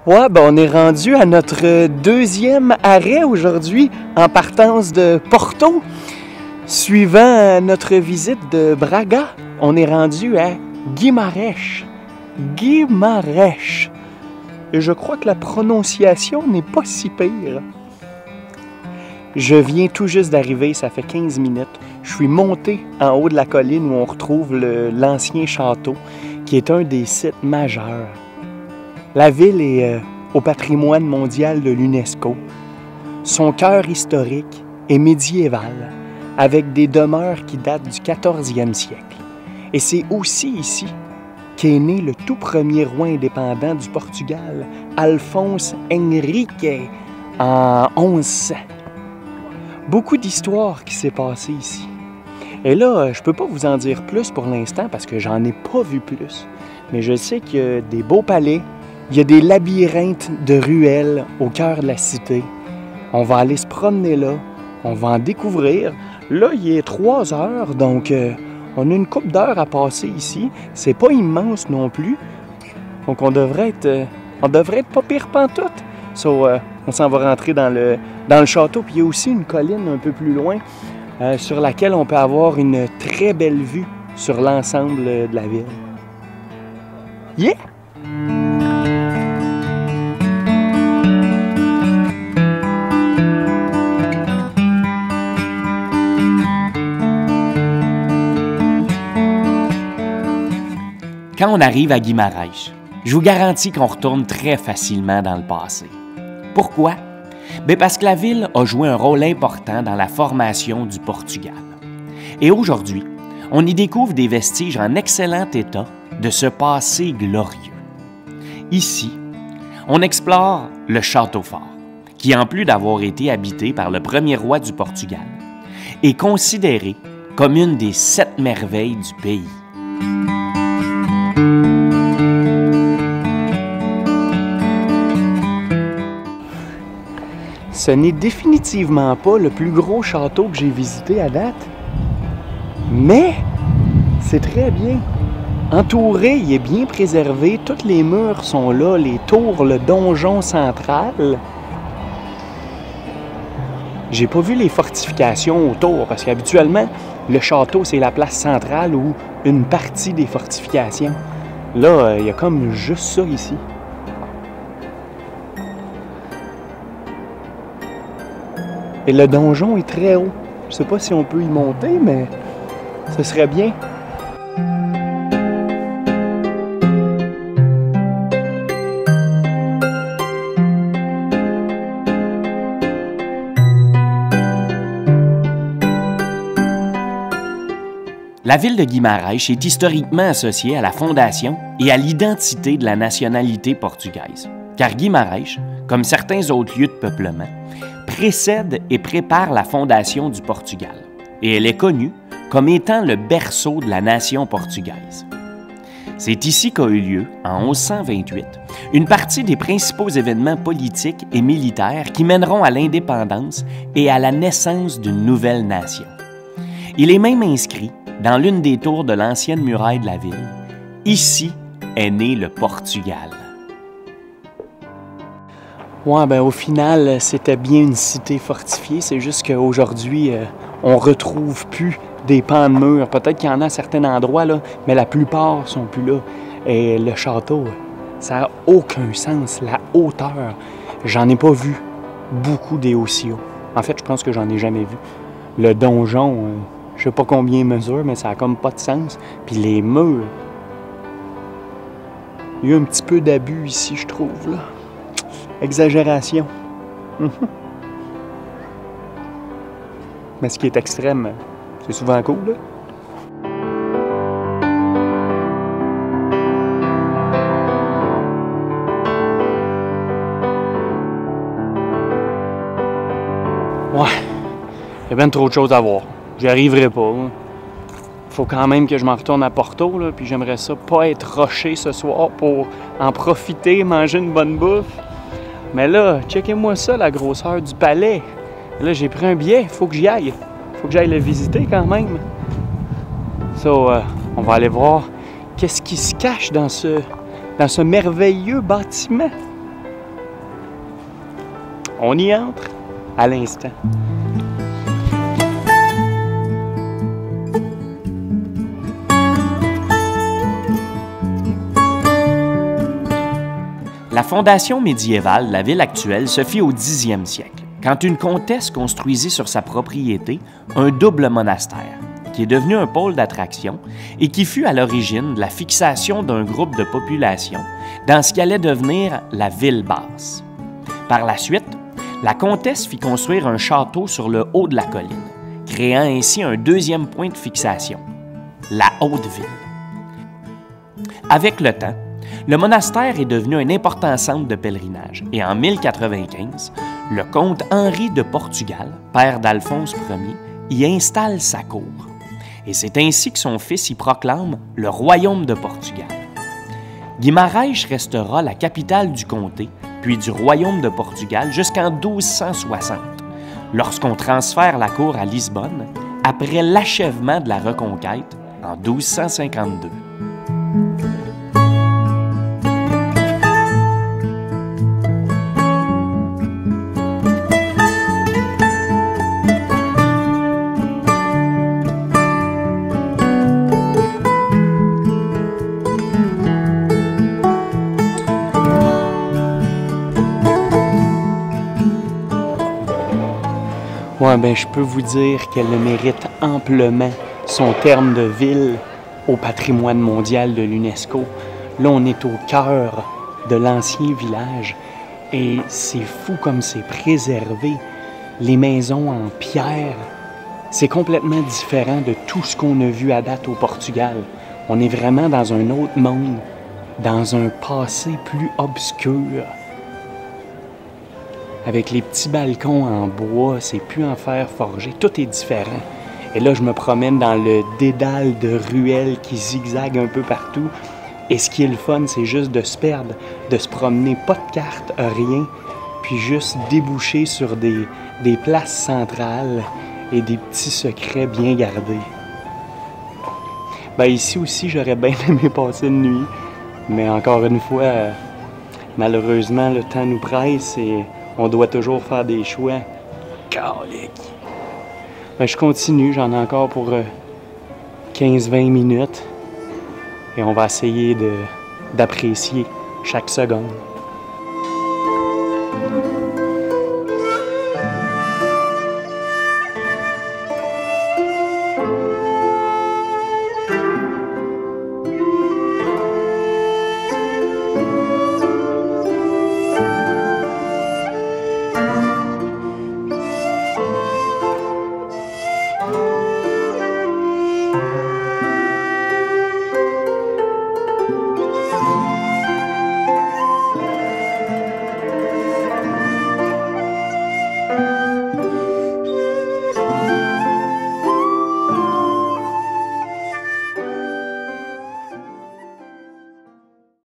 Ouais, ben on est rendu à notre deuxième arrêt aujourd'hui en partance de Porto. Suivant notre visite de Braga, on est rendu à Guimarães. Guimarães. Et je crois que la prononciation n'est pas si pire. Je viens tout juste d'arriver, ça fait 15 minutes. Je suis monté en haut de la colline où on retrouve l'ancien château, qui est un des sites majeurs. La ville est au patrimoine mondial de l'UNESCO. Son cœur historique est médiéval, avec des demeures qui datent du 14e siècle. Et c'est aussi ici qu'est né le tout premier roi indépendant du Portugal, Alphonse Henrique, en 1100. Beaucoup d'histoires qui s'est passées ici. Et là, je ne peux pas vous en dire plus pour l'instant parce que j'en ai pas vu plus. Mais je sais qu'il y a des beaux palais, il y a des labyrinthes de ruelles au cœur de la cité. On va aller se promener là, on va en découvrir. Là, il est 3 heures, donc on a une couple d'heures à passer ici. C'est pas immense non plus. Donc on devrait être pas pire pantoute. On s'en va rentrer dans le château. Puis il y a aussi une colline un peu plus loin sur laquelle on peut avoir une très belle vue sur l'ensemble de la ville. Yeah! Quand on arrive à Guimarães, je vous garantis qu'on retourne très facilement dans le passé. Pourquoi? Bien parce que la ville a joué un rôle important dans la formation du Portugal. Et aujourd'hui, on y découvre des vestiges en excellent état de ce passé glorieux. Ici, on explore le Château Fort, qui en plus d'avoir été habité par le premier roi du Portugal, est considéré comme une des 7 merveilles du pays. Ce n'est définitivement pas le plus gros château que j'ai visité à date, mais c'est très bien. Entouré, il est bien préservé, tous les murs sont là, les tours, le donjon central. J'ai pas vu les fortifications autour, parce qu'habituellement, le château, c'est la place centrale ou une partie des fortifications. Là, il y a comme juste ça ici. Et le donjon est très haut. Je sais pas si on peut y monter, mais ce serait bien. La ville de Guimarães est historiquement associée à la fondation et à l'identité de la nationalité portugaise, car Guimarães, comme certains autres lieux de peuplement, précède et prépare la fondation du Portugal, et elle est connue comme étant le berceau de la nation portugaise. C'est ici qu'a eu lieu, en 1128, une partie des principaux événements politiques et militaires qui mèneront à l'indépendance et à la naissance d'une nouvelle nation. Il est même inscrit dans l'une des tours de l'ancienne muraille de la ville. Ici est né le Portugal. Ouais, ben au final, c'était bien une cité fortifiée. C'est juste qu'aujourd'hui, on retrouve plus des pans de murs. Peut-être qu'il y en a à certains endroits, là, mais la plupart sont plus là. Et le château, ça n'a aucun sens. La hauteur, j'en ai pas vu beaucoup des aussi hauts. En fait, je pense que j'en ai jamais vu. Le donjon, je sais pas combien il mesure, mais ça a comme pas de sens. Puis les murs, il y a un petit peu d'abus ici, je trouve, là. Exagération. Mais ce qui est extrême, c'est souvent cool, là. Ouais, il y a bien trop de choses à voir. J'y arriverai pas. Hein. Faut quand même que je m'en retourne à Porto, là, puis j'aimerais ça pas être rushé ce soir pour en profiter, manger une bonne bouffe. Mais là, checkez-moi ça, la grosseur du palais. Là, j'ai pris un billet, faut que j'y aille. Faut que j'aille le visiter quand même. On va aller voir qu'est-ce qui se cache dans ce merveilleux bâtiment. On y entre à l'instant. La fondation médiévale de la ville actuelle se fit au 10e siècle, quand une comtesse construisit sur sa propriété un double monastère, qui est devenu un pôle d'attraction et qui fut à l'origine de la fixation d'un groupe de population dans ce qui allait devenir la ville basse. Par la suite, la comtesse fit construire un château sur le haut de la colline, créant ainsi un deuxième point de fixation, la Haute-Ville. Avec le temps, le monastère est devenu un important centre de pèlerinage et en 1095, le comte Henri de Portugal, père d'Alphonse Ier, y installe sa cour. Et c'est ainsi que son fils y proclame le royaume de Portugal. Guimarães restera la capitale du comté, puis du royaume de Portugal jusqu'en 1260, lorsqu'on transfère la cour à Lisbonne après l'achèvement de la Reconquête en 1252. Ouais, ben, je peux vous dire qu'elle mérite amplement son terme de ville au patrimoine mondial de l'UNESCO. Là, on est au cœur de l'ancien village et c'est fou comme c'est préservé. Les maisons en pierre, c'est complètement différent de tout ce qu'on a vu à date au Portugal. On est vraiment dans un autre monde, dans un passé plus obscur. Avec les petits balcons en bois, c'est plus en fer forgé, tout est différent. Et là, je me promène dans le dédale de ruelles qui zigzaguent un peu partout. Et ce qui est le fun, c'est juste de se perdre, de se promener, pas de carte, rien, puis juste déboucher sur des places centrales et des petits secrets bien gardés. Ben ici aussi, j'aurais bien aimé passer une nuit, mais encore une fois, malheureusement, le temps nous presse et on doit toujours faire des choix. Calique. Ben, je continue, j'en ai encore pour 15-20 minutes. Et on va essayer d'apprécier chaque seconde.